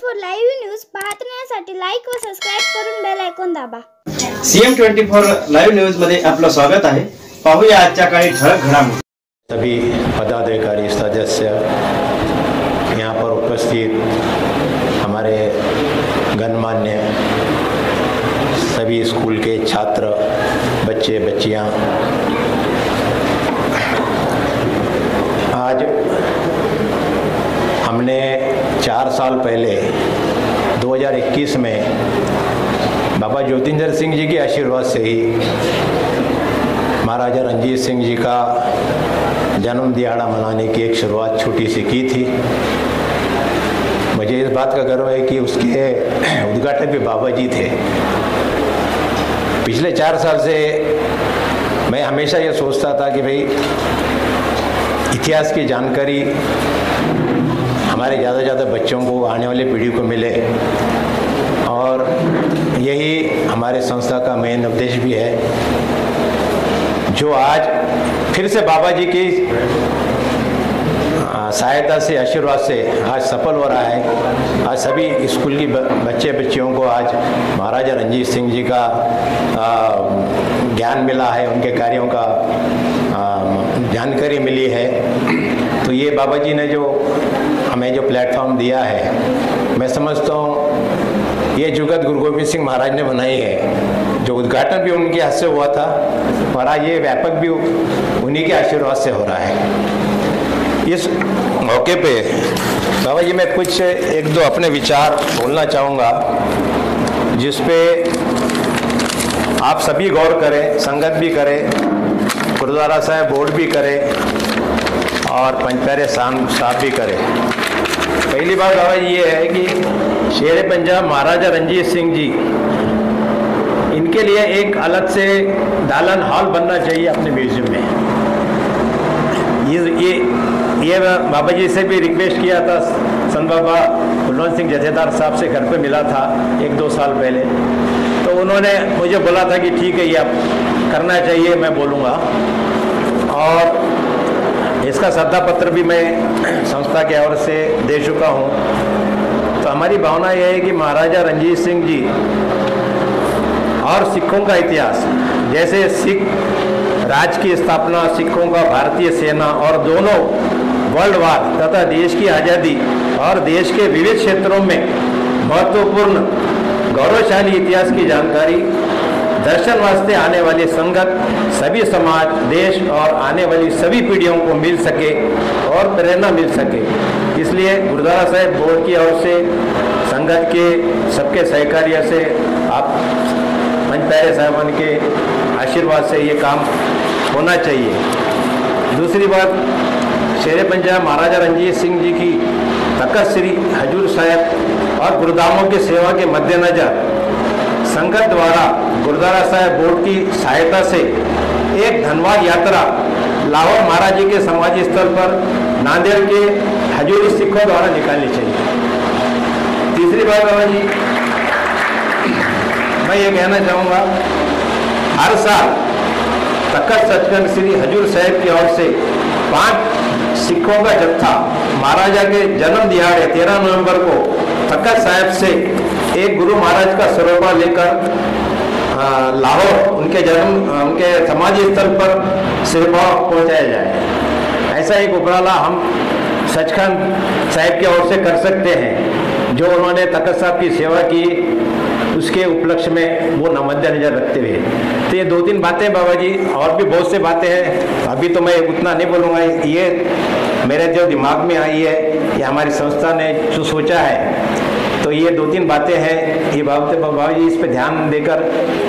24 live news पाहण्यासाठी like व subscribe करून बेल आयकॉन दाबा। सीएम 24 लाइव न्यूज मध्ये आपलं स्वागत आहे। पाहूया आजच्या काही ठळक घडामोडी। सभी पदाधिकारी सदस्य यहाँ पर उपस्थित हमारे गणमान्य सभी स्कूल के छात्र बच्चे बच्चियाँ, आज हमने 4 साल पहले 2021 में बाबा ज्योतिंदर सिंह जी के आशीर्वाद से ही महाराजा रणजीत सिंह जी का जन्म दिहाड़ा मनाने की एक शुरुआत छोटी सी की थी। मुझे इस बात का गर्व है कि उसके उद्घाटक भी बाबा जी थे। पिछले 4 साल से मैं हमेशा ये सोचता था कि भाई इतिहास की जानकारी हमारे ज़्यादा से ज़्यादा बच्चों को, आने वाली पीढ़ी को मिले, और यही हमारे संस्था का मेन उद्देश्य भी है, जो आज फिर से बाबा जी की सहायता से, आशीर्वाद से आज सफल हो रहा है। आज सभी स्कूल की बच्चे बच्चियों को आज महाराजा रणजीत सिंह जी का ज्ञान मिला है, उनके कार्यों का जानकारी मिली है। तो ये बाबा जी ने जो हमें जो प्लेटफॉर्म दिया है, मैं समझता हूँ ये जुगत गुरु गोविंद सिंह महाराज ने बनाई है। जो उद्घाटन भी उनके हाथ से हुआ था और आज ये व्यापक भी उन्हीं के आशीर्वाद से हो रहा है। इस मौके पे बाबा जी मैं कुछ 1-2 अपने विचार बोलना चाहूँगा, जिस पे आप सभी गौर करें, संगत भी करें, गुरुद्वारा साहब बोर्ड भी करे और पंचप्यारे साहब भी करे। पहली बात बाबा जी ये है कि शेर पंजाब महाराजा रणजीत सिंह जी, इनके लिए एक अलग से दालन हॉल बनना चाहिए अपने म्यूजियम में। ये बाबा जी से भी रिक्वेस्ट किया था। संत बाबा कुलवंत सिंह जथेदार साहब से घर पे मिला था 1-2 साल पहले, तो उन्होंने मुझे बोला था कि ठीक है, ये अब करना चाहिए, मैं बोलूँगा। और इसका श्रद्धा पत्र भी मैं संस्था के ओर से दे चुका हूँ। तो हमारी भावना यह है कि महाराजा रणजीत सिंह जी और सिखों का इतिहास, जैसे सिख राज की स्थापना, सिखों का भारतीय सेना और दोनों वर्ल्ड वार तथा देश की आज़ादी और देश के विविध क्षेत्रों में महत्वपूर्ण गौरवशाली इतिहास की जानकारी दर्शन वास्ते आने वाली संगत, सभी समाज, देश और आने वाली सभी पीढ़ियों को मिल सके और प्रेरणा मिल सके। इसलिए गुरुद्वारा साहब बोर्ड की ओर से, संगत के सबके सहकार्य से, आप पंचप्यारे साहबान के आशीर्वाद से ये काम होना चाहिए। दूसरी बात, शेर पंजाब महाराजा रणजीत सिंह जी की तख्त श्री हजूर साहब और गुरुधामों की सेवा के मद्देनजर संगत द्वारा गुरुद्वारा साहब बोर्ड की सहायता से एक धन्यवाद यात्रा लाहौर महाराज जी के समाधि स्थल पर नांदेड़ के हजूरी सिखों द्वारा निकालनी चाहिए। तीसरी बात बाबा जी, मैं ये कहना चाहूँगा, हर साल तख्त सचखंड श्री हजूर साहब की ओर से 5 सिखों का जत्था महाराजा के जन्म दिहाड़े 13 नवंबर को तख्त साहब से एक गुरु महाराज का स्वरूपा लेकर लाहौर उनके समाधि स्थल पर सिरपा पहुंचाया जाए। ऐसा एक उपराला हम सचखंड साहिब की ओर से कर सकते हैं। जो उन्होंने तख्त साहब की सेवा की, उसके उपलक्ष्य में वो मद्देनजर रखते हुए। तो ये 2-3 बातें बाबा जी, और भी बहुत से बातें हैं, अभी तो मैं उतना नहीं बोलूँगा। ये मेरे जो दिमाग में आई है, ये हमारी संस्था ने जो सोचा है, तो ये 2-3 बातें हैं। ये बाबा जी इस पे ध्यान देकर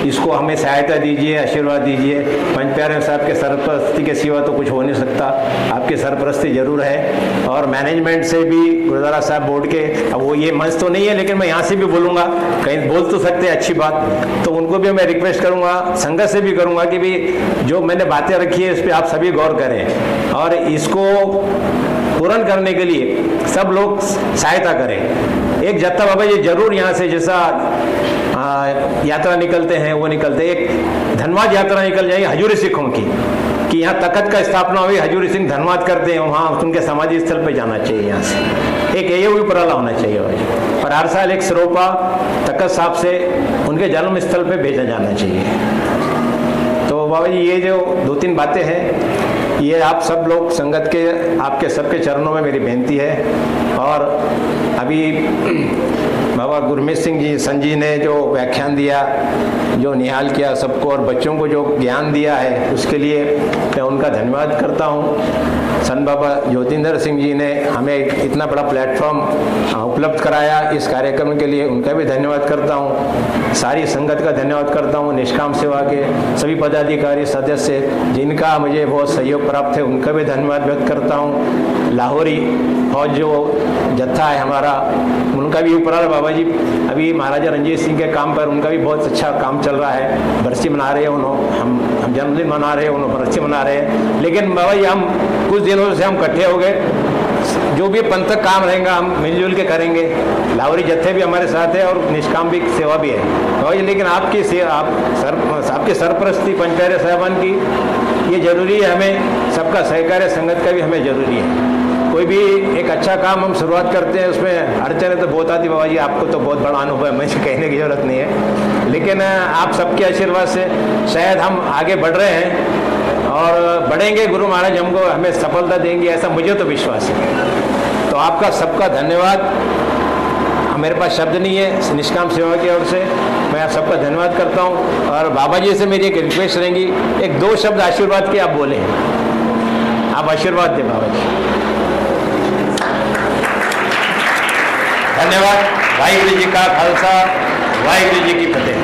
इसको हमें सहायता दीजिए, आशीर्वाद दीजिए। पंचप्यारे साहब के सरपरस्ती के सिवा तो कुछ हो नहीं सकता, आपकी सरपरस्ती जरूर है। और मैनेजमेंट से भी, गुरुद्वारा साहब बोर्ड के, अब वो ये मंच तो नहीं है, लेकिन मैं यहाँ से भी बोलूँगा, कहीं बोल तो सकते हैं अच्छी बात, तो उनको भी मैं रिक्वेस्ट करूँगा, संगत से भी करूँगा कि भी जो मैंने बातें रखी है, इस पर आप सभी गौर करें और इसको पूर्ण करने के लिए सब लोग सहायता करें। एक जत्था बाबा जी जरूर यहाँ से, जैसा यात्रा निकलते हैं वो निकलते, एक धन्यवाद यात्रा निकल जाएगी हजूरी सिखों की, कि यहाँ तखत का स्थापना हुई, हजूर सिंह धन्यवाद करते हैं, वहाँ उनके समाधि स्थल पे जाना चाहिए। यहाँ से एक ये उपराला होना चाहिए भाई, और हर साल एक सरोपा तखत साहब से उनके जन्म स्थल पे भेजा जाना चाहिए। तो बाबा जी ये जो 2-3 बातें हैं, ये आप सब लोग संगत के, आपके सबके चरणों में मेरी बेनती है। और अभी बाबा गुरमीत सिंह जी संजी ने जो व्याख्यान दिया, जो निहाल किया सबको और बच्चों को जो ज्ञान दिया है, उसके लिए मैं उनका धन्यवाद करता हूँ। संत बाबा ज्योतिंदर सिंह जी ने हमें इतना बड़ा प्लेटफॉर्म उपलब्ध कराया इस कार्यक्रम के लिए, उनका भी धन्यवाद करता हूँ। सारी संगत का धन्यवाद करता हूँ, निष्काम सेवा के सभी पदाधिकारी सदस्य जिनका मुझे बहुत सहयोग प्राप्त है, उनका भी धन्यवाद व्यक्त करता हूँ। लाहौरी और जो जत्था है हमारा, उनका भी उपराला बाबा जी अभी महाराजा रंजीत सिंह के काम पर उनका भी बहुत अच्छा काम चल रहा है। बरसी मना रहे हैं उन्होंने, हम जन्मदिन मना रहे हैं, उन्होंने बरसी मना रहे हैं। लेकिन बाबा जी हम कुछ दिनों से हम इकट्ठे हो गए, जो भी पंथक काम रहेगा हम मिलजुल के करेंगे। लाहौरी जत्थे भी हमारे साथ है और निष्काम भी सेवा भी है बाबा जी। लेकिन आपकी सरपरस्ती पंचायत साहबान की ये जरूरी है, हमें सबका सहकार्य संगत का भी हमें जरूरी है। कोई भी एक अच्छा काम हम शुरुआत करते हैं, उसमें अड़चने तो बहुत आती बाबा जी, आपको तो बहुत बड़ा अनुभव है, मुझे कहने की जरूरत नहीं है। लेकिन आप सबके आशीर्वाद से शायद हम आगे बढ़ रहे हैं और बढ़ेंगे। गुरु महाराज हमको हमें सफलता देंगे, ऐसा मुझे तो विश्वास है। तो आपका सबका धन्यवाद, मेरे पास शब्द नहीं है निष्काम सेवा की ओर से, मैं आप सबका धन्यवाद करता हूँ। और बाबा जी से मेरी एक रिक्वेस्ट रहेगी, 1-2 शब्द आशीर्वाद के आप बोले, आप आशीर्वाद दें बाबा जी। धन्यवाद। वाहिगुरु जी का खालसा, वाहिगुरु जी की फतेह।